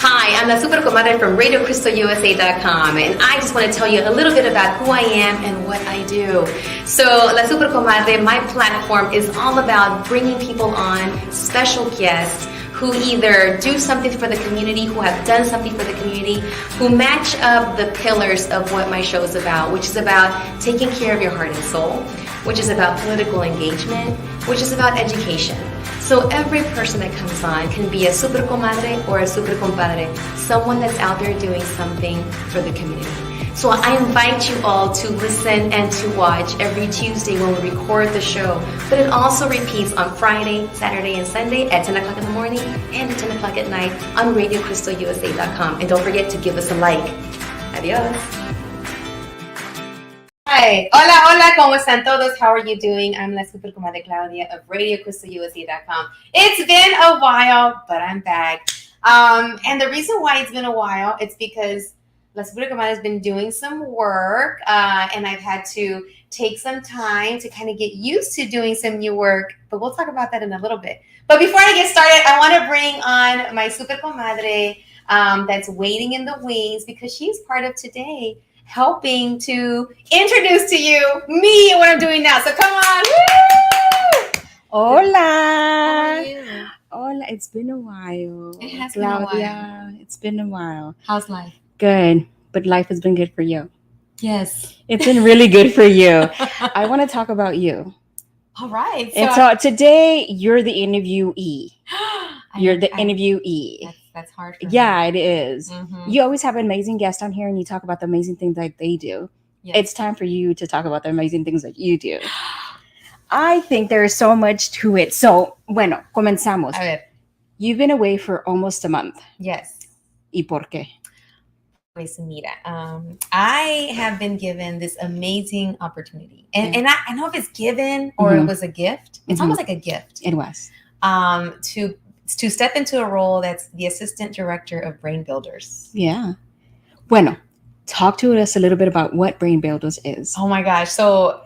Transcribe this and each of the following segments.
Hi, I'm La Super Comadre from RadioCrystalUSA.com, and I just want to tell you a little bit about who I am and what I do. So, La Super Comadre, my platform is all about bringing people on, special guests, who either do something for the community, who have done something for the community, who match up the pillars of what my show is about, which is about taking care of your heart and soul, which is about political engagement, which is about education. So every person that comes on can be a super comadre or a super compadre, someone that's out there doing something for the community. So I invite you all to listen and to watch every Tuesday when we record the show. But it also repeats on Friday, Saturday, and Sunday at 10 o'clock in the morning and at 10 o'clock at night on RadioCrystalUSA.com. And don't forget to give us a like. Adios. Hi. Hola, hola. ¿Cómo están todos? How are you doing? I'm La Super Comadre Claudia of RadioCrystalUSA.com. It's been a while, but I'm back. And the reason why it's been a while, it's because La Super Comadre has been doing some work, and I've had to take some time to kind of get used to doing some new work, but we'll talk about that in a little bit. But before I get started, I want to bring on my Super Comadre that's waiting in the wings because she's part of today, helping to introduce to you me and what I'm doing now. So come on. Woo! Hola. How are you? Hola. It's been a while. It has Claudia, been a while. It's been a while. How's life? Good, but life has been good for you. Yes. It's been really good for you. I want to talk about you. All right. So today you're the interviewee. You're the interviewee. That's hard for me. Yeah, it is. Mm-hmm. You always have amazing guests on here and you talk about the amazing things that they do. Yes. It's time for you to talk about the amazing things that you do. I think there is so much to it. So, bueno, comenzamos. A ver. You've been away for almost a month. Yes. ¿Y por qué? Pues mira, I have been given this amazing opportunity. And I don't know if it's given or it was a gift. It's almost like a gift. It was. To step into a role that's the assistant director of Brain Builders. Yeah. Bueno, talk to us a little bit about what Brain Builders is. Oh my gosh. So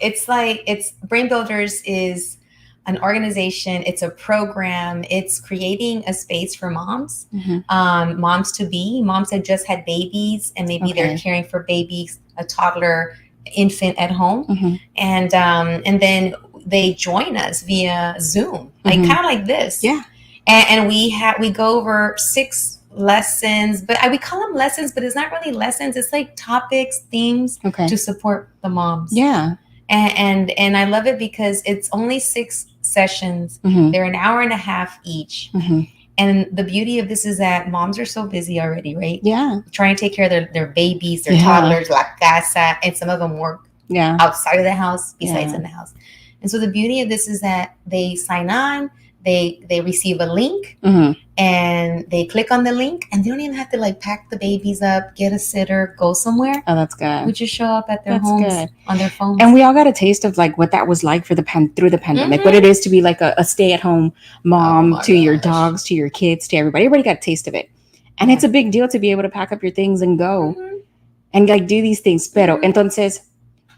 Brain Builders is an organization. It's a program. It's creating a space for moms, moms to be, moms that just had babies and maybe they're caring for babies, a toddler, infant at home. And then they join us via Zoom, like kind of like this. Yeah. And we go over 6 lessons, but we call them lessons, but it's not really lessons. It's like topics, themes to support the moms. Yeah. And I love it because it's only 6 sessions. They're an hour and a half each. And the beauty of this is that moms are so busy already, right? Yeah. Trying to take care of their babies, their toddlers, la casa, and some of them work outside of the house besides in the house. And so the beauty of this is that they sign on, they receive a link and they click on the link and they don't even have to like pack the babies up, get a sitter, go somewhere. Oh, that's good. We just show up at their homes on their phones. And we all got a taste of like what that was like for through the pandemic, what it is to be like a stay-at-home mom to your dogs, to your kids, to everybody. Everybody got a taste of it. And it's a big deal to be able to pack up your things and go and like do these things. Pero entonces,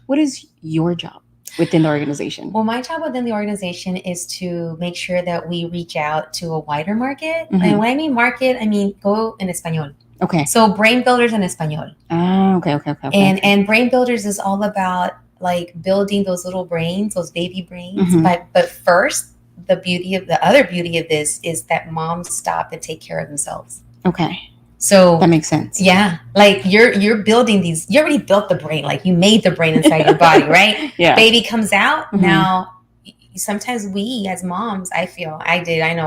what is your job within the organization? Well, my job within the organization is to make sure that we reach out to a wider market. And when I mean market, I mean go in español. Okay. So Brain Builders in español. Ah, okay. And Brain Builders is all about like building those little brains, those baby brains. But first, the other beauty of this is that moms stop and take care of themselves. Okay. So that makes sense. Yeah. Like you're building these, you already built the brain, like you made the brain inside your body, right? Yeah. Baby comes out. Now, sometimes we as moms, I know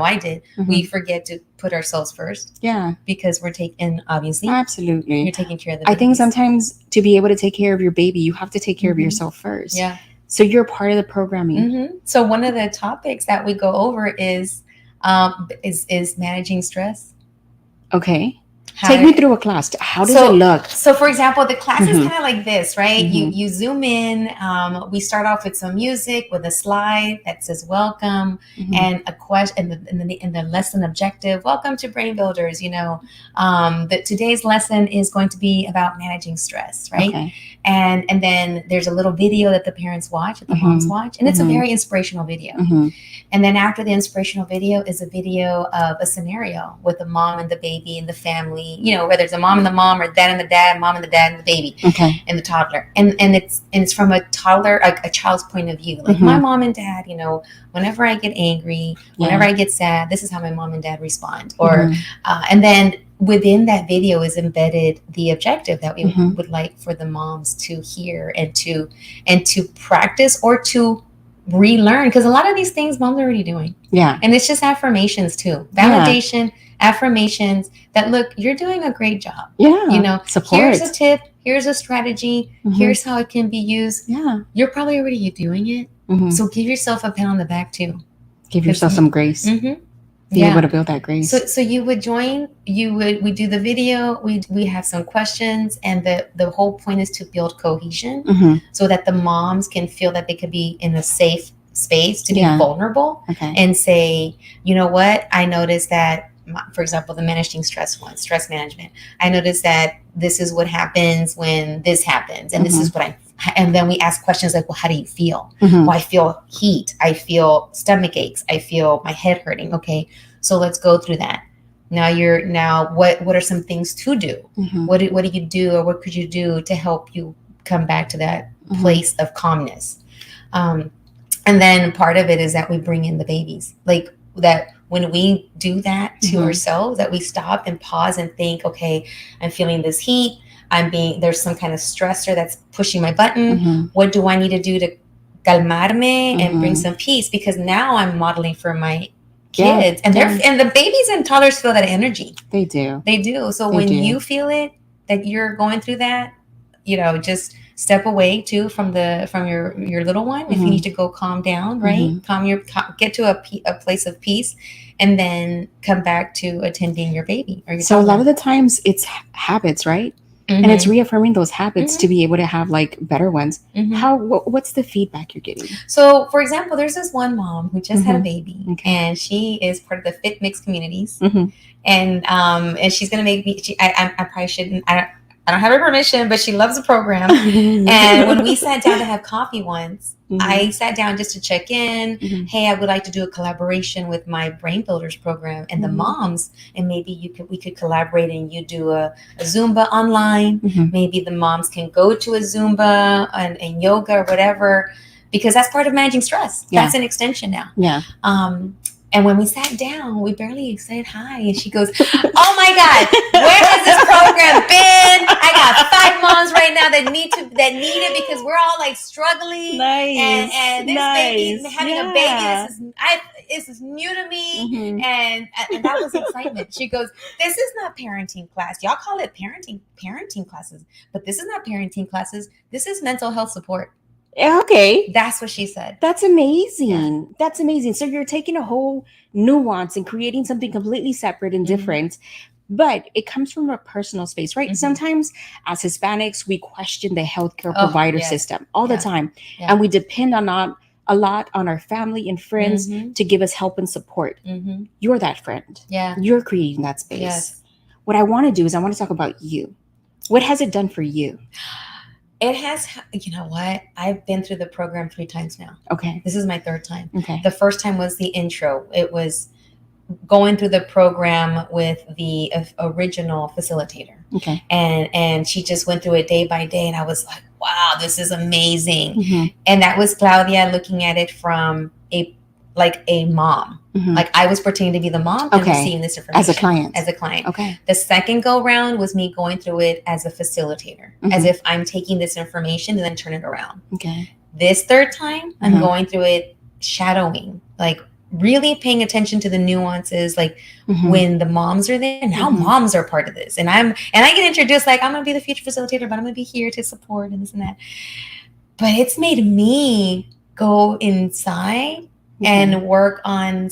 I did, we forget to put ourselves first. Yeah. Because we're taking, obviously. Absolutely. You're taking care of the babies. I think sometimes to be able to take care of your baby, you have to take care of yourself first. Yeah. So you're part of the programming. So one of the topics that we go over is managing stress. Okay. Take me through a class. How does it look? So, for example, the class is kind of like this, right? You zoom in. We start off with some music with a slide that says welcome and a question and the lesson objective. Welcome to Brain Builders. Today's lesson is going to be about managing stress, right? Okay. And then there's a little video that the parents watch, that the moms watch, and it's a very inspirational video. And then after the inspirational video is a video of a scenario with the mom and the baby and the family family, you know, whether it's a mom and the mom, or dad and the dad, mom and the dad, and the baby, Okay. and the toddler, and it's from a toddler, a child's point of view. Like, my mom and dad, you know, whenever I get angry, whenever I get sad, this is how my mom and dad respond. Or and then within that video is embedded the objective that we would like for the moms to hear and to practice, or to relearn, because a lot of these things moms are already doing. Yeah. And it's just affirmations too. Validation, affirmations that, look, you're doing a great job. Yeah. You know, support. Here's a tip, here's a strategy, here's how it can be used. Yeah. You're probably already doing it. So give yourself a pat on the back too. Give yourself some grace. Be able to build that grace. So you would join, we do the video, we have some questions, and the whole point is to build cohesion so that the moms can feel that they could be in a safe space to be vulnerable and say, you know what, I noticed that, for example, the managing stress one, stress management. I noticed that this is what happens when this happens, and this is what and then we ask questions like, well, how do you feel? Well, I feel heat. I feel stomach aches. I feel my head hurting. Okay, so let's go through that. Now what are some things to do? What do you do, or what could you do to help you come back to that place of calmness? And then part of it is that we bring in the babies, like that. When we do that to ourselves, that we stop and pause and think, okay, I'm feeling this heat. There's some kind of stressor that's pushing my button. What do I need to do to calmarme and bring some peace? Because now I'm modeling for my kids, and and the babies and toddlers feel that energy. They do. So when you feel it, that you're going through that, you know, just step away too from your little one. If you need to go calm down, right? Get to a place of peace, and then come back to attending your baby or your toddler. A lot of the times it's habits, right? And it's reaffirming those habits to be able to have like better ones. What's the feedback you're getting? So, for example, there's this one mom who just had a baby, and she is part of the Fit Mix communities, and she's gonna make me. I probably shouldn't. I don't have her permission, but she loves the program. And when we sat down to have coffee once, I sat down just to check in. Hey, I would like to do a collaboration with my Brain Builders program and the moms, and maybe we could collaborate, and you do a Zumba online. Maybe the moms can go to a Zumba and yoga or whatever, because that's part of managing stress. That's an extension now. And when we sat down, we barely said hi. And she goes, oh my God, where has this program been? I got 5 moms right now that need it, because we're all like struggling. And this baby, having a baby, this is new to me. And that was excitement. She goes, this is not parenting class. Y'all call it parenting classes, but this is not parenting classes. This is mental health support. Okay. That's what she said. That's amazing. That's amazing. So you're taking a whole nuance and creating something completely separate and different, but it comes from a personal space, right? Sometimes as Hispanics, we question the healthcare provider system all the time. And we depend on a lot on our family and friends to give us help and support. You're that friend. You're creating that space. What I want to do is I want to talk about you. What has it done for you? It has, you know what? I've been through the program 3 times now. Okay. This is my 3rd time. Okay. The first time was the intro. It was going through the program with the original facilitator. Okay. And she just went through it day by day, and I was like, wow, this is amazing. And that was Claudia looking at it from a mom. Like I was pretending to be the mom and receiving this information as a client. Okay. The second go round was me going through it as a facilitator, as if I'm taking this information and then turn it around. Okay. This 3rd time, I'm going through it shadowing, like really paying attention to the nuances, like when the moms are there. Now moms are part of this, and I get introduced like I'm gonna be the future facilitator, but I'm gonna be here to support and this and that. But it's made me go inside and work on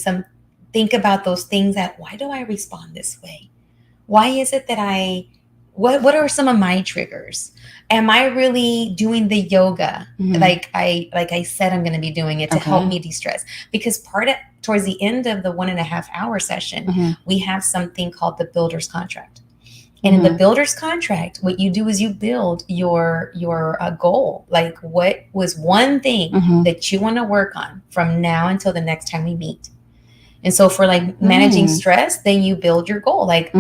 think about those things that, why do I respond this way? Why is it that what are some of my triggers? Am I really doing the yoga like I said I'm going to be doing it to help me de-stress? Because towards the end of the 1.5 hour session, we have something called the builder's contract. And in the builder's contract, what you do is you build your goal. Like, what was one thing that you want to work on from now until the next time we meet? And so for like managing stress, then you build your goal. Like,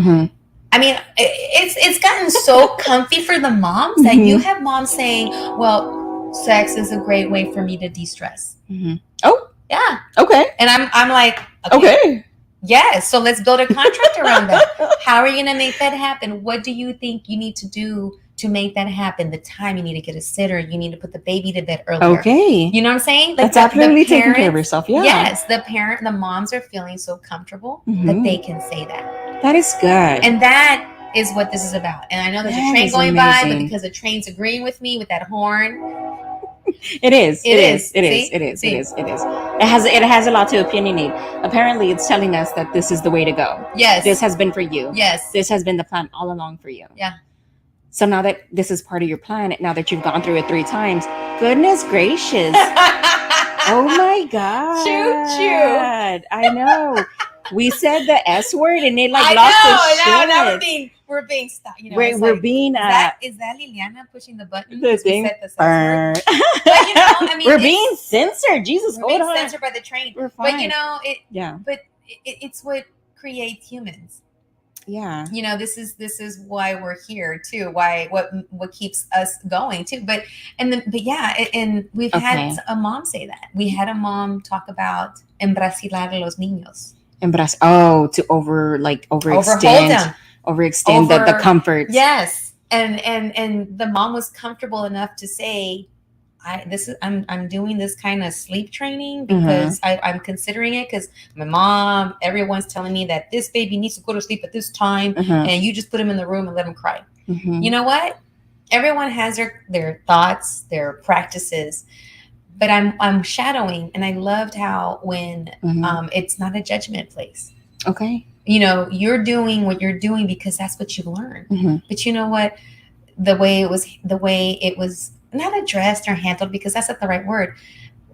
I mean, it's gotten so comfy for the moms that you have moms saying, well, sex is a great way for me to de-stress. Oh, yeah. Okay. And I'm like, Okay. Yes. So let's build a contract around that. How are you going to make that happen? What do you think you need to do to make that happen? The time you need to get a sitter. You need to put the baby to bed earlier. Okay. You know what I'm saying? Like that's absolutely taking care of yourself. Yeah. Yes. The moms are feeling so comfortable that they can say that. That is good. And that is what this is about. And I know there's a train going by, but because the train's agreeing with me with that horn. It is. It is. It has a lot to opinionate. Apparently, it's telling us that this is the way to go. Yes. This has been for you. Yes. This has been the plan all along for you. Yeah. So now that this is part of your plan, now that you've gone through it 3 times, goodness gracious. Oh my God. Choo-choo. I know. We said the S word and it like lost its shit. Now we're being stopped. You know, we're being is that Liliana pushing the button? The thing. But you know, I mean, we're being censored. Jesus, we're being censored by the train. We're fine. But you know, But it's what creates humans. Yeah. You know, this is why we're here too. Why what keeps us going too. But we've had a mom say that. We had a mom talk about embrasilar los niños. To overextend the comfort. Yes. And the mom was comfortable enough to say, I'm doing this kind of sleep training because I'm considering it because my mom, everyone's telling me that this baby needs to go to sleep at this time and you just put him in the room and let him cry. You know what? Everyone has their thoughts, their practices. But I'm shadowing, and I loved how when it's not a judgment place. Okay. You know, you're doing what you're doing because that's what you learned. But you know what? The way it was not addressed or handled, because that's not the right word.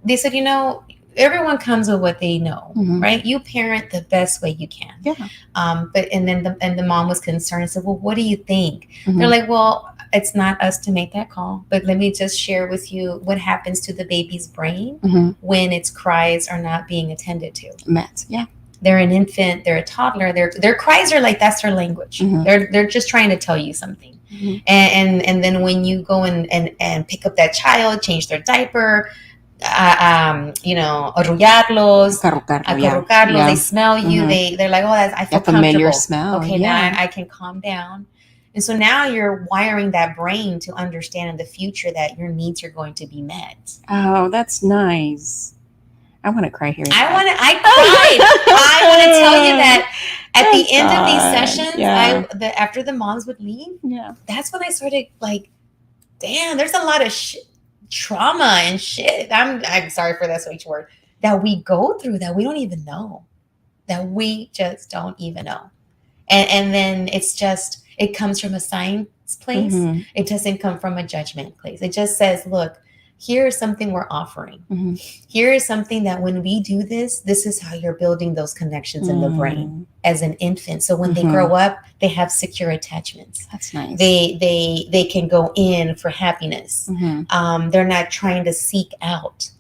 They said, you know, everyone comes with what they know, right? You parent the best way you can. Yeah. But the mom was concerned and said, well, what do you think? They're like, well, it's not us to make that call, but let me just share with you what happens to the baby's brain when its cries are not being attended to. Yeah. They're an infant, they're a toddler, their cries are like, that's their language. They're just trying to tell you something. And then when you go and pick up that child, change their diaper, you know, arrullarlos, acurrucarlos, they smell you, they're like, oh, I feel comfortable. Familiar smell. Okay, now I can calm down. And so now you're wiring that brain to understand in the future that your needs are going to be met. Oh, that's nice. I want to cry here. I cried. I want to tell you that at the end of these sessions, after the moms would leave, that's when I started like, damn, there's a lot of trauma and shit. I'm sorry for that switch word that we go through that we don't even know, that we just don't even know. And then it's just, it comes from a science place. It doesn't come from a judgment place. It just says, look, here's something we're offering. Here is something that when we do this is how you're building those connections in the brain as an infant. So when they grow up, they have secure attachments. That's nice. They can go in for happiness. They're not trying to seek out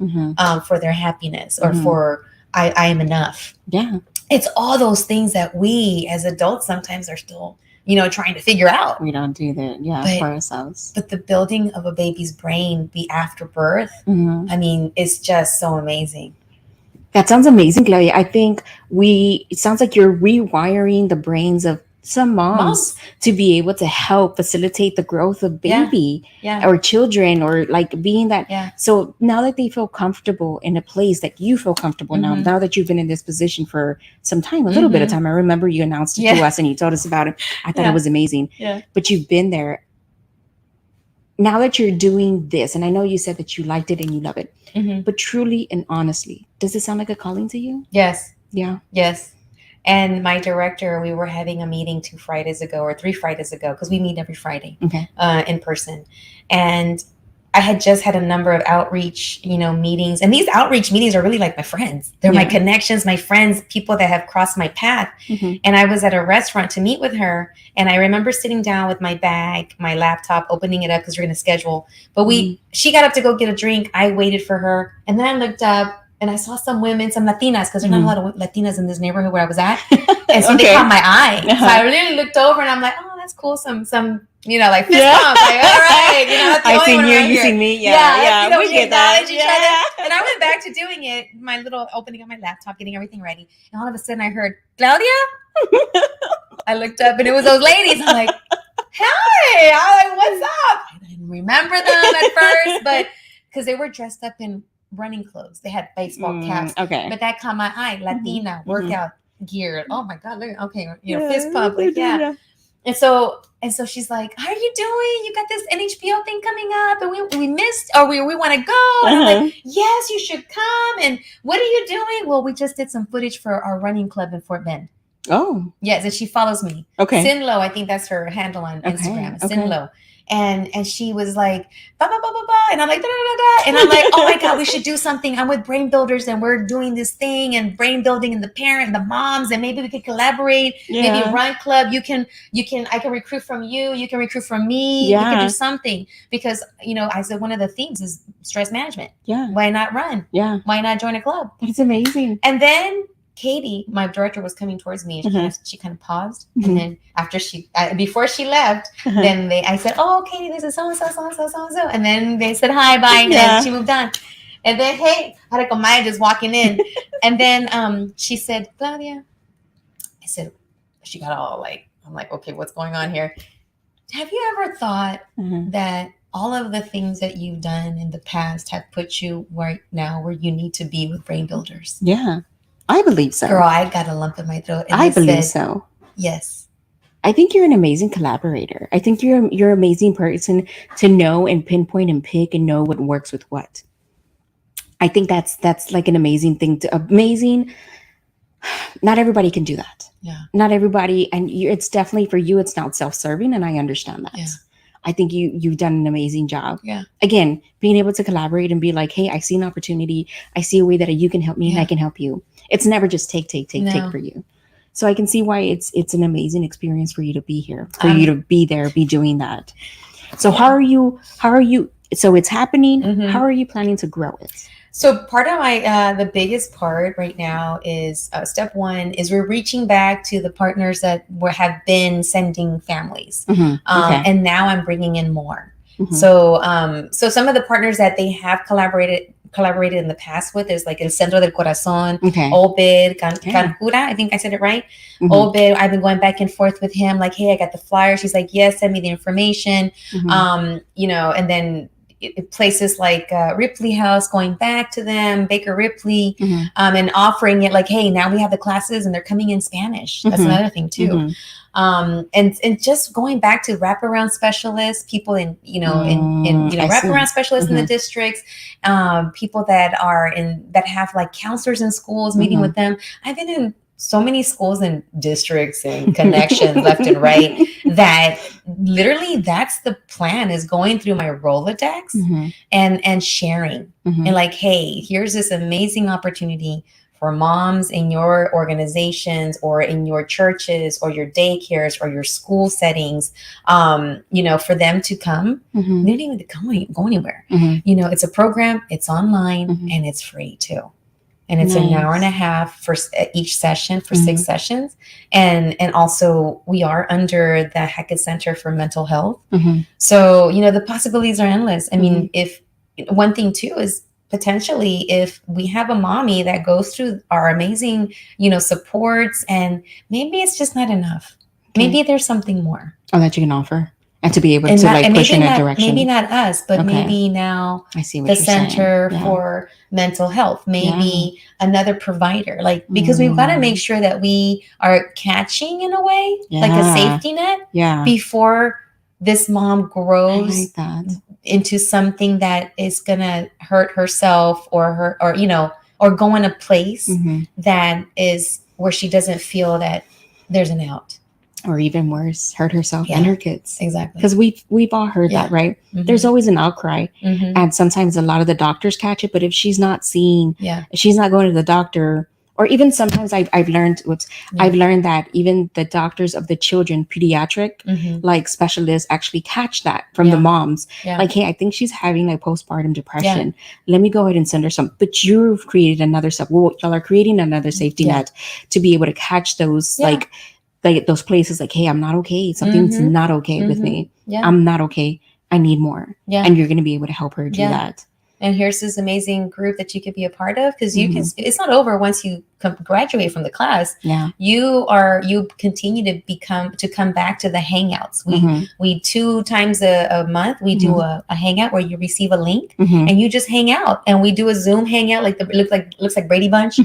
for their happiness or for I am enough. Yeah. It's all those things that we as adults sometimes are still, you know, trying to figure out. We don't do that, for ourselves. But the building of a baby's brain after birth, I mean, it's just so amazing. That sounds amazing, Claudia. I think it sounds like you're rewiring the brains of some moms to be able to help facilitate the growth of baby or children, or like being that. Yeah. So now that they feel comfortable in a place that you feel comfortable now that you've been in this position for some time, a little bit of time. I remember you announced it to us and you told us about it. I thought it was amazing. Yeah. But you've been there. Now that you're doing this, and I know you said that you liked it and you love it, but truly and honestly, does it sound like a calling to you? Yes. Yeah. Yes. And my director, we were having a meeting 3 Fridays ago, because we meet every Friday in person. And I had just had a number of outreach, meetings. And these outreach meetings are really like my friends. They're my connections, my friends, people that have crossed my path. And I was at a restaurant to meet with her. And I remember sitting down with my bag, my laptop, opening it up because we're going to schedule. But she got up to go get a drink. I waited for her. And then I looked up and I saw some women, some Latinas, because there's not a lot of Latinas in this neighborhood where I was at. And so they caught my eye. So I really looked over and I'm like, oh, that's cool. Some like fist bump. Like, all right. That's the I only seen one you, right you here. seen me. Yeah. We get that. And I went back to doing it, my little opening up my laptop, getting everything ready. And all of a sudden I heard, Claudia? I looked up and it was those ladies. I'm like, hey, I'm like, what's up? I didn't remember them at first, but because they were dressed up in running clothes. They had baseball caps. Okay. But that caught my eye. Latina, workout gear. Oh my God, look, okay, fist pump. Like, yeah. And so she's like, how are you doing? You got this NHPO thing coming up and we missed, or we want to go. And I'm like, yes, you should come. And what are you doing? Well, we just did some footage for our running club in Fort Bend. Oh. Yes, and she follows me. Okay. Sinlo, I think that's her handle on Instagram. Okay. Sinlo. And she was like, ba, ba, ba, ba, ba. And I'm like, da, da, da, da. And I'm like, oh my God, we should do something. I'm with Brain Builders and we're doing this thing and brain building and the moms, and maybe we could collaborate, maybe run club. I can recruit from you. You can recruit from me. Yeah. We can do something because, I said, one of the themes is stress management. Yeah. Why not run? Yeah. Why not join a club? It's amazing. And then Katie, my director, was coming towards me, and she kind of paused, and then after before she left, then I said, "Oh, Katie, this is so and so, so and so, so and so," and then they said hi, bye, and she moved on. And then, hey, I had a comadre just walking in, and then she said, "Claudia," I said, she got all like, I'm like, okay, what's going on here? Have you ever thought that all of the things that you've done in the past have put you right now where you need to be with Brain Builders? Yeah. I believe so. Girl, I got a lump in my throat. And I believe so. Yes. I think you're an amazing collaborator. I think you're an amazing person to know and pinpoint and pick and know what works with what. I think that's like an amazing thing. Not everybody can do that. Yeah. Not everybody, and it's definitely for you. It's not self-serving, and I understand that. Yeah. I think you've done an amazing job. Yeah. Again, being able to collaborate and be like, hey, I see an opportunity. I see a way that you can help me and I can help you. It's never just take for you. So I can see why it's an amazing experience for you to be here, for you to be there, be doing that. So how are you? So it's happening. How are you planning to grow it? So part of the biggest part right now is step one is we're reaching back to the partners that have been sending families. And now I'm bringing in more. So some of the partners that they have collaborated in the past with is like El Centro del Corazón, Obed, Cancura, I think I said it right. Obed, I've been going back and forth with him like, hey, I got the flyer. She's like, yes, send me the information. And then places like Ripley House, going back to them, Baker Ripley, and offering it like, hey, now we have the classes and they're coming in Spanish. That's another thing too. And just going back to wraparound specialists, people in wraparound specialists in the districts, people that have like counselors in schools, meeting with them. I've been in so many schools and districts and connections left and right that literally that's the plan, is going through my Rolodex and sharing and like, hey, here's this amazing opportunity for moms in your organizations or in your churches or your daycares or your school settings, for them to come. They don't even go anywhere. It's a program, it's online, and it's free too. And it's an hour and a half for each session for 6 sessions. And also we are under the Hackett Center for Mental Health. So, the possibilities are endless. I mean, if one thing too is potentially if we have a mommy that goes through our amazing, supports, and maybe it's just not enough. Maybe there's something more. Oh, that you can offer. And to be able to push in that direction. Maybe not us, but maybe now I see what the you're Center saying. for Mental Health, maybe another provider, because we've got to make sure that we are catching in a way, like a safety net before this mom grows into something that is going to hurt herself or go in a place that is where she doesn't feel that there's an out. Or even worse, hurt herself and her kids. Exactly. Because we've all heard that, right? There's always an outcry. And sometimes a lot of the doctors catch it. But if she's not if she's not going to the doctor Or even sometimes I've learned, I've learned that even the doctors of the children, pediatric, like specialists actually catch that from the moms. Like, hey, I think she's having like postpartum depression. Let me go ahead and send her some. But you've created another stuff. Well, y'all are creating another safety net to be able to catch those like those places like, hey, I'm not okay. Something's not okay with me. I'm not okay. I need more. And you're going to be able to help her do that. And here's this amazing group that you could be a part of, because you can. It's not over once you graduate from the class. You continue to come back to the hangouts. We 2 times a month we do a hangout where you receive a link and you just hang out, and we do a Zoom hangout like it looks like Brady Bunch,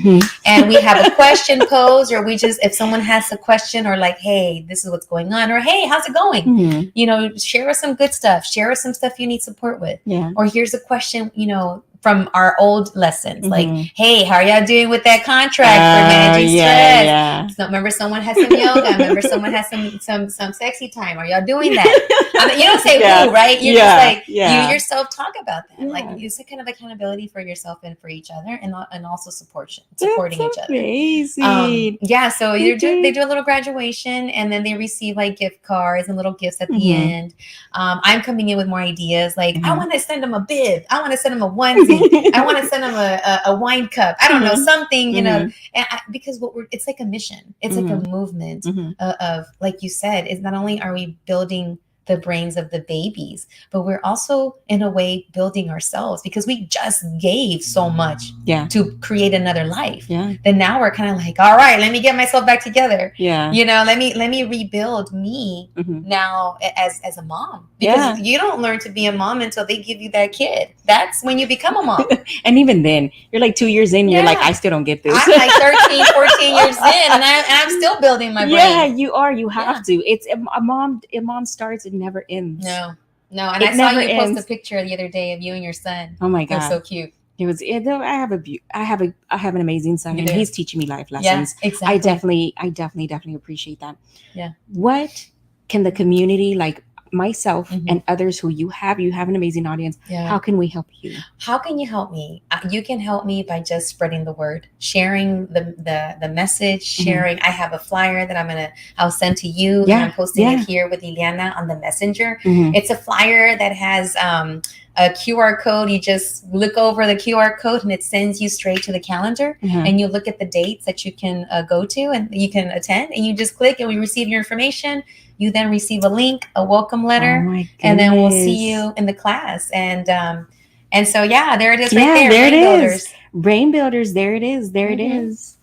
and we have a question posed, or we just, if someone has a question, or like, hey, this is what's going on, or hey, how's it going? You know, share us some good stuff, share us some stuff you need support with, or here's a question, you know, from our old lessons, like, hey, how are y'all doing with that contract for managing stress? So remember, someone has some yoga. Remember, someone has some sexy time. Are y'all doing that? You don't say who, right? You're just like, you yourself talk about that. Like, it's a kind of accountability for yourself and for each other, and also supporting each other. Amazing. So they do a little graduation, and then they receive like gift cards and little gifts at the end. I'm coming in with more ideas. Like, I want to send them a bib. I want to send them a onesie. I want to send them a wine cup. I don't know, something, you know, and because it's like a mission. It's like a movement of, like you said, is not only are we building the brains of the babies, but we're also in a way building ourselves, because we just gave so much to create another life. Then now we're kind of like, all right, let me get myself back together. You know, let me rebuild me now as a mom, because you don't learn to be a mom until they give you that kid. That's when you become a mom. And even then, you're like 2 years in, you're like, I still don't get this. I'm like 13, 14 years in, and I'm still building my brain. Yeah, you are. You have to. It's a mom starts, it never ends. No. And I saw you post a picture the other day of you and your son. Oh my God. It was so cute. It was. I have an amazing son, and he's teaching me life lessons. Yeah, exactly. I definitely appreciate that. Yeah. What can the community, like myself and others who you have an amazing audience. How can we help you? How can you help me? You can help me by just spreading the word, sharing the message, sharing. I have a flyer that I'll send to you. And I'm posting it here with Liliana on the messenger. It's a flyer that has a QR code. You just look over the QR code and it sends you straight to the calendar, and you look at the dates that you can go to and you can attend, and you just click and we receive your information. You then receive a link, a welcome letter, and then we'll see you in the class. And so, there it is right there. There it is. Brain Builders. There it is. There it is.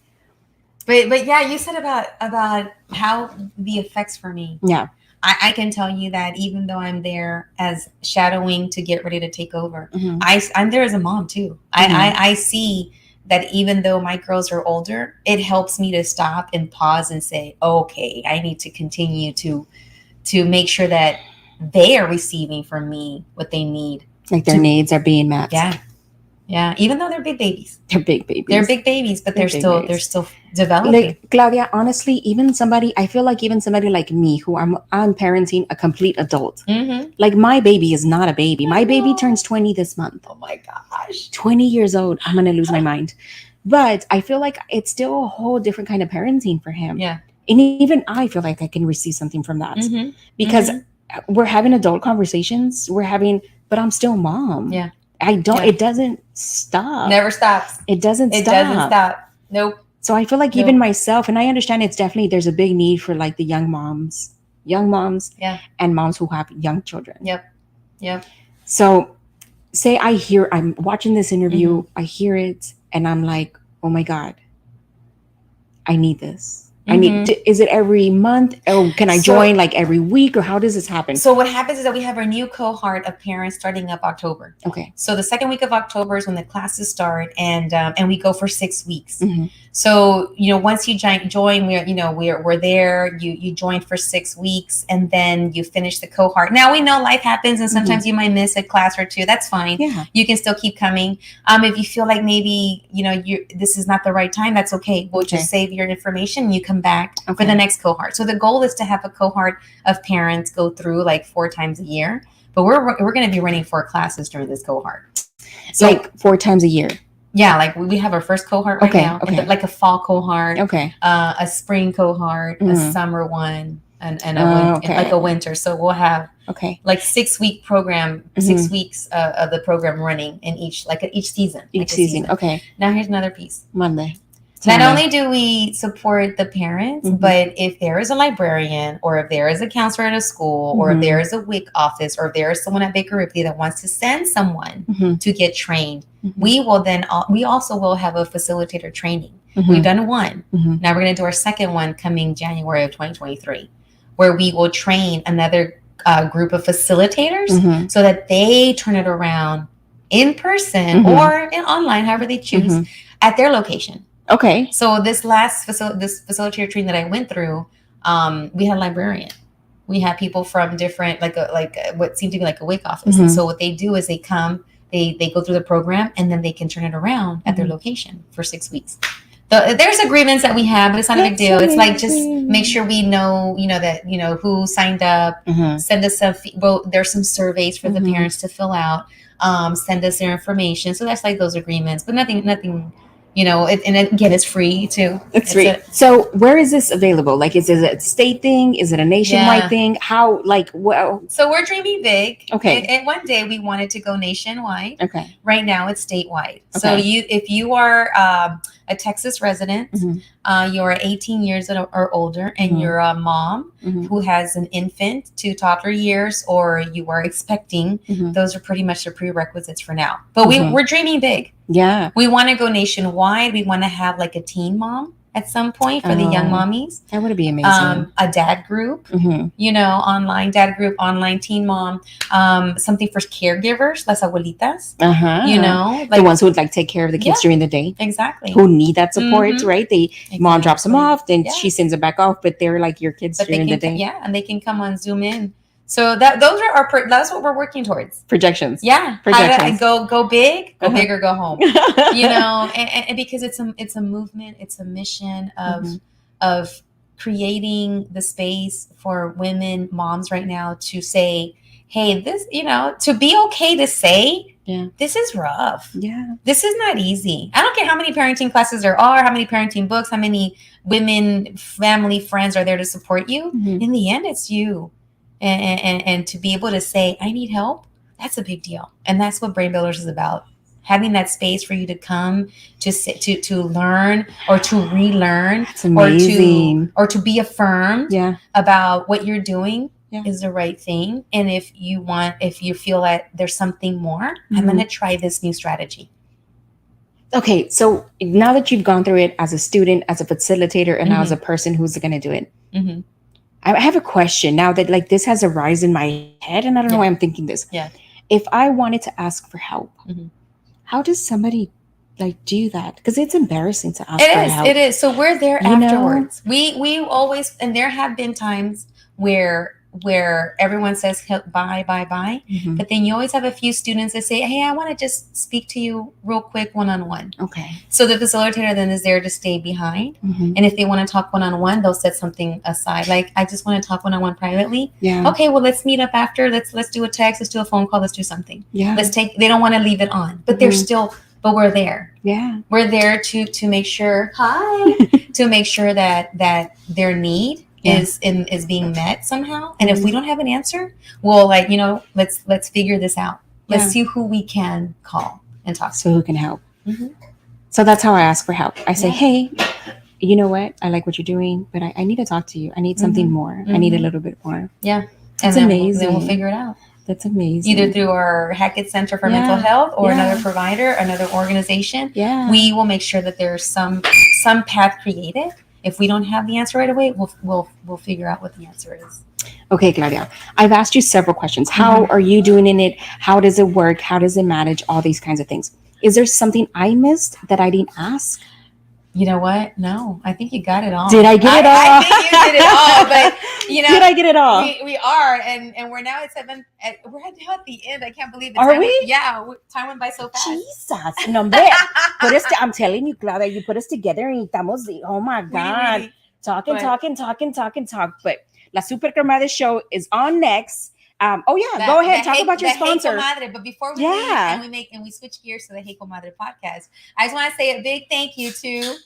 But you said about how the effects for me. Yeah. I can tell you that even though I'm there as shadowing to get ready to take over, I'm there as a mom too. I see that even though my girls are older, it helps me to stop and pause and say, okay, I need to continue to make sure that they are receiving from me what they need. Like their needs are being met. Yeah. Even though they're big babies. They're big babies. They're big babies, but they're still developing. Like, Claudia, honestly, I feel like even somebody like me, who I'm parenting a complete adult. Like, my baby is not a baby. My baby turns 20 this month. Oh my gosh. 20 years old. I'm going to lose my mind. But I feel like it's still a whole different kind of parenting for him. Yeah. And even I feel like I can receive something from that. Because we're having adult conversations. But I'm still mom. Yeah. It doesn't stop. Never stops. It doesn't stop. It doesn't stop. Nope. So I feel like even myself, and I understand there's a big need for like the young moms, and moms who have young children. Yep. So say I'm watching this interview, I hear it, and I'm like, oh my God, I need this. Is it every month? Or can I join like every week, or how does this happen? So what happens is that we have our new cohort of parents starting up October. Okay. So the second week of October is when the classes start, and we go for 6 weeks. So, once you join, we're there, you join for 6 weeks, and then you finish the cohort. Now we know life happens, and sometimes you might miss a class or two. That's fine. Yeah. You can still keep coming. If you feel like maybe, this is not the right time, that's okay. We'll just save your information and you come back for the next cohort. So the goal is to have a cohort of parents go through like 4 times a year, but we're going to be running 4 classes during this cohort. So, like 4 times a year. Yeah, like we have our first cohort right now, Okay. like a fall cohort, Okay. A spring cohort, a summer one, and like a winter. So we'll have like 6 week program, 6 weeks of the program running in each season. Each season. Okay. Now here's another piece. Monday. Not only do we support the parents, but if there is a librarian, or if there is a counselor at a school, or if there is a WIC office, or if there is someone at Baker Ripley that wants to send someone to get trained, we also will have a facilitator training. We've done one. Now we're going to do our second one coming January of 2023, where we will train another group of facilitators so that they turn it around in person or online, however they choose, at their location. Okay. So this last facilitator training that I went through, we had a librarian. We had people from different, like what seemed to be like a WIC office. And so what they do is they come, they go through the program, and then they can turn it around at their location for 6 weeks. There's agreements that we have, but it's not a big deal. It's like, just make sure we know, that, who signed up, send us there's some surveys for the parents to fill out, send us their information. So that's like those agreements, but nothing, and again, it's free too. It's free. So where is this available? Like, is it a state thing? Is it a nationwide thing? How, like, well? So we're dreaming big. Okay. And one day we wanted to go nationwide. Okay. Right now it's statewide. Okay. So if you are a Texas resident, you're 18 years or older, and you're a mom who has an infant to toddler years, or you are expecting, those are pretty much the prerequisites for now. But we're dreaming big. Yeah. We want to go nationwide. We want to have like a teen mom at some point for the young mommies. That would be amazing. A dad group, online dad group, online teen mom, something for caregivers, las abuelitas, like the ones who would like take care of the kids during the day. Exactly. Who need that support, right? Mom drops them off, then she sends them back off, but they're like your kids during the day. Yeah, and they can come on Zoom in. So that's what we're working towards. Projections. Yeah. Projections. Go big, go big or go home. And because it's a movement, it's a mission of creating the space for women, moms right now to say, hey, this, to be okay to say, this is rough. Yeah. This is not easy. I don't care how many parenting classes there are, how many parenting books, how many women, family, friends are there to support you. In the end, it's you. And to be able to say, I need help, that's a big deal. And that's what Brain Builders is about. Having that space for you to come to learn, or to relearn, or to be affirmed about what you're doing is the right thing. And if you feel that there's something more, I'm going to try this new strategy. Okay, so now that you've gone through it as a student, as a facilitator, and now as a person who's going to do it, I have a question now that, like, this has arisen in my head, and I don't know why I'm thinking this. Yeah. If I wanted to ask for help, how does somebody do that? Because it's embarrassing to ask for help. It is. So we're there afterwards. We always, and there have been times where everyone says bye. But then you always have a few students that say, hey, I want to just speak to you real quick one-on-one. Okay. So the facilitator then is there to stay behind. And if they want to talk one-on-one, they'll set something aside. Like, I just want to talk one-on-one privately. Yeah. Okay, well, let's meet up after. Let's do a text. Let's do a phone call. Let's do something. Yeah. They don't want to leave it on, but they're still, but we're there. Yeah. We're there to make sure, to make sure that their need is being met somehow. And if we don't have an answer, well, let's figure this out. Let's see who we can call and talk to. So who can help. So that's how I ask for help. I say, hey, you know what? I like what you're doing, but I need to talk to you. I need something more. I need a little bit more. Yeah. That's amazing. Then we'll figure it out. That's amazing. Either through our Hackett Center for Mental Health or another provider, another organization. Yeah. We will make sure that there's some path created. If we don't have the answer right away, we'll figure out what the answer is. Okay, Claudia, I've asked you several questions. How are you doing in it? How does it work? How does it manage? All these kinds of things. Is there something I missed that I didn't ask? You know what? No, I think you got it all. Did I get it all? I think you did it all, but did I get it all? We are, and we're now at 7. We're now at the end. I can't believe it. Are we? Time went by so fast. Jesus, no, I'm telling you, Claudia, you put us together and estamos. Oh my God, talking. But La Super Comadre show is on next. Oh yeah, go ahead. Talk about your sponsor. Hey Comadre. But before we leave and we switch gears to the Hey Comadre podcast, I just want to say a big thank you to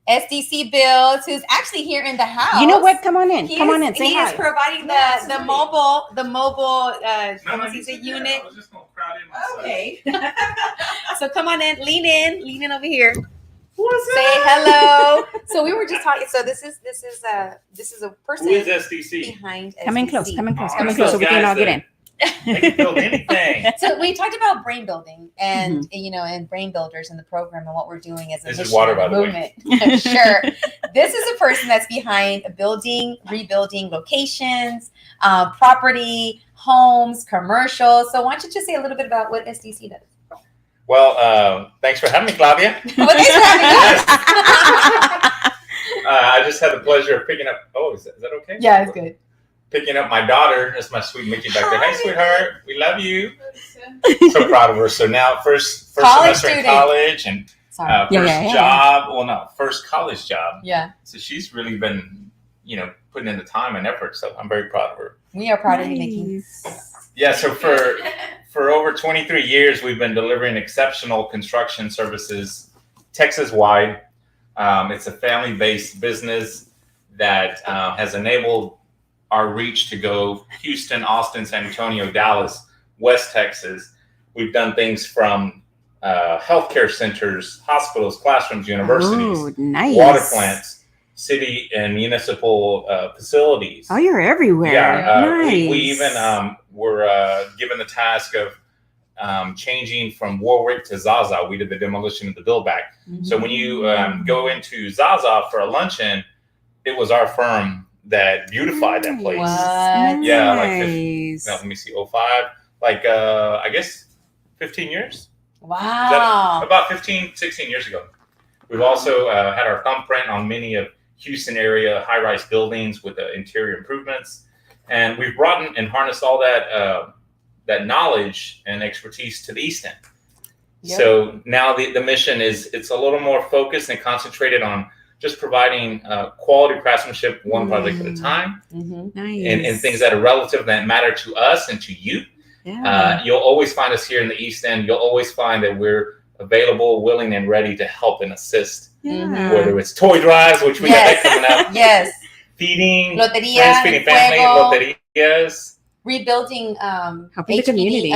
SDC Builds, who's actually here in the house. You know what? Come on in. Come on in. Say hi. He is providing the mobile unit. I was just gonna crowd in myself. Okay. So come on in, lean in over here. What's Say hello. So we were just talking. So this is a person. Who is SDC? Behind SDC. Come in close. Come in close. Oh, Come in close so we can all get in. They can build anything. So we talked about brain building and and brain builders in the program and what we're doing as a This is water, by the movement. Sure. This is a person that's behind building, rebuilding locations, property, homes, commercials. So why don't you just say a little bit about what SDC does? Well, thanks for having me, Claudia. Well, thanks for having us. I just had the pleasure of picking up. Oh, is that okay? Yeah, it's good. Picking up my daughter. That's my sweet Mickey back there. Hey, sweetheart. We love you. So proud of her. So now first semester in college and first job. Well, no, first college job. Yeah. So she's really been, putting in the time and effort. So I'm very proud of her. We are proud of you, Mickey. Yeah. So for over 23 years, we've been delivering exceptional construction services Texas-wide. It's a family-based business that has enabled our reach to go Houston, Austin, San Antonio, Dallas, West Texas. We've done things from healthcare centers, hospitals, classrooms, universities, water plants, city and municipal facilities. Oh, you're everywhere. Yeah, nice. we even were given the task of changing from Warwick to Zaza. We did the demolition of the build back. Mm-hmm. So when you go into Zaza for a luncheon, it was our firm that beautified that place. What? Yeah, let me see, 05, I guess 15 years. Wow. About 15, 16 years ago. We've also had our thumbprint on many of Houston area high-rise buildings with interior improvements. And we've brought in and harnessed all that knowledge and expertise to the East End. Yep. So now the mission it's a little more focused and concentrated on just providing quality craftsmanship one project at a time. Mm-hmm. Nice. And things that are relative that matter to us and to you. Yeah. You'll always find us here in the East End. You'll always find that we're available, willing, and ready to help and assist. Yeah. Whether it's toy drives, which we got that coming up. Yes. Feeding. Loteria. Feeding family. Loterias. Rebuilding helping the community.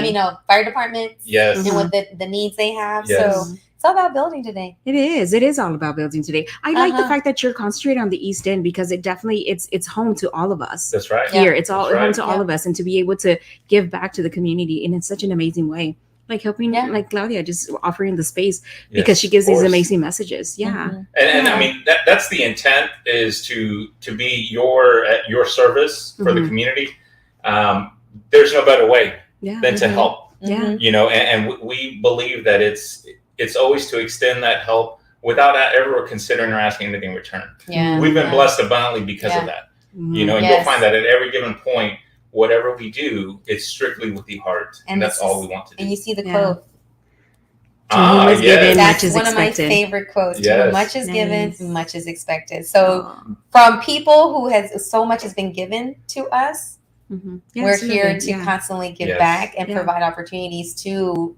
Fire departments. Yes. And what the needs they have. Yes. So it's all about building today. It is all about building today. I like the fact that you're concentrating on the East End because it definitely it's home to all of us. That's right. Here, it's all home to Yeah. all of us, and to be able to give back to the community in such an amazing way, like helping, like Claudia, just offering the space because she gives these amazing messages. Yeah, Mm-hmm. and I mean that's the intent is to be at your service for the community. There's no better way than to help. Yeah. And we believe that it's always to extend that help without ever considering or asking anything in return. Yeah. We've been blessed abundantly because of that. And you'll find that at every given point, whatever we do, it's strictly with the heart. And that's all we want to do. And you see the quote. Given, that's much is one expected. of my favorite quotes. Yes. Much is given, much is expected. So from people who has so much has been given to us, we're here to constantly give back and provide opportunities to,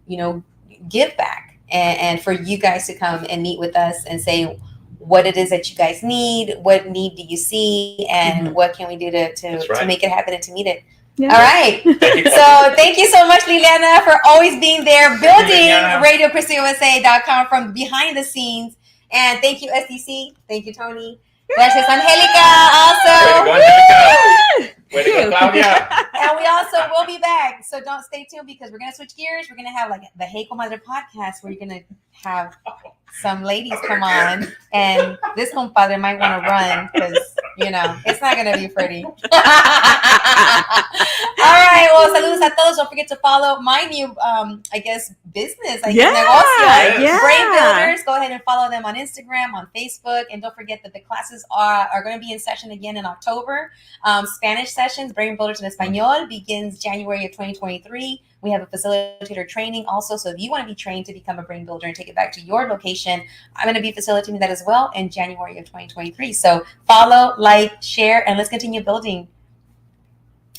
give back and for you guys to come and meet with us and say what it is that you guys need, what need do you see, and what can we do to make it happen and to meet it. Yeah. All right. So thank you so much, Liliana, for always being there, building RadioCristoUSA.com from behind the scenes. And thank you, SDC. Thank you, Tony. Gracias, Angelica, also. Way to go, Claudia. And we also will be back. So don't stay tuned because we're going to switch gears. We're going to have the Hey Comadre podcast where you're going to have some ladies come on. And this compadre might want to run because, it's not going to be pretty. All right. Well, saludos a todos. Don't forget to follow my new, business. Negocio. Brain Builders. Go ahead and follow them on Instagram, on Facebook. And don't forget that the classes are going to be in session again in October. Spanish sessions, Brain Builders in Español, begins January of 2023. We have a facilitator training also. So if you want to be trained to become a brain builder and take it back to your location, I'm going to be facilitating that as well in January of 2023. So follow, like, share, and let's continue building.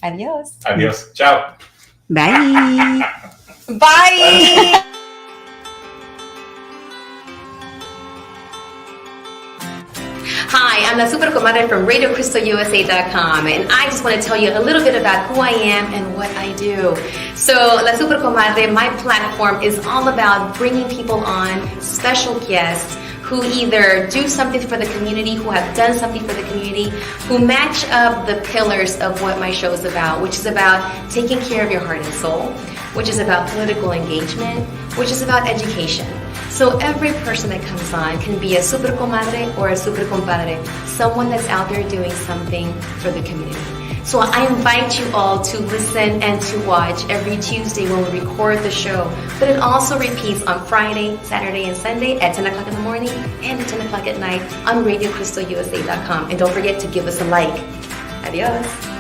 Adios. Adios. Ciao. Bye. Bye. Hi, I'm La Super Comadre from RadioCrystalUSA.com, and I just want to tell you a little bit about who I am and what I do. So, La Super Comadre, my platform is all about bringing people on, special guests, who either do something for the community, who have done something for the community, who match up the pillars of what my show is about, which is about taking care of your heart and soul, which is about political engagement, which is about education. So every person that comes on can be a super comadre or a super compadre, someone that's out there doing something for the community. So I invite you all to listen and to watch every Tuesday when we record the show. But it also repeats on Friday, Saturday, and Sunday at 10 o'clock in the morning and at 10 o'clock at night on RadioCrystalUSA.com. And don't forget to give us a like. Adios.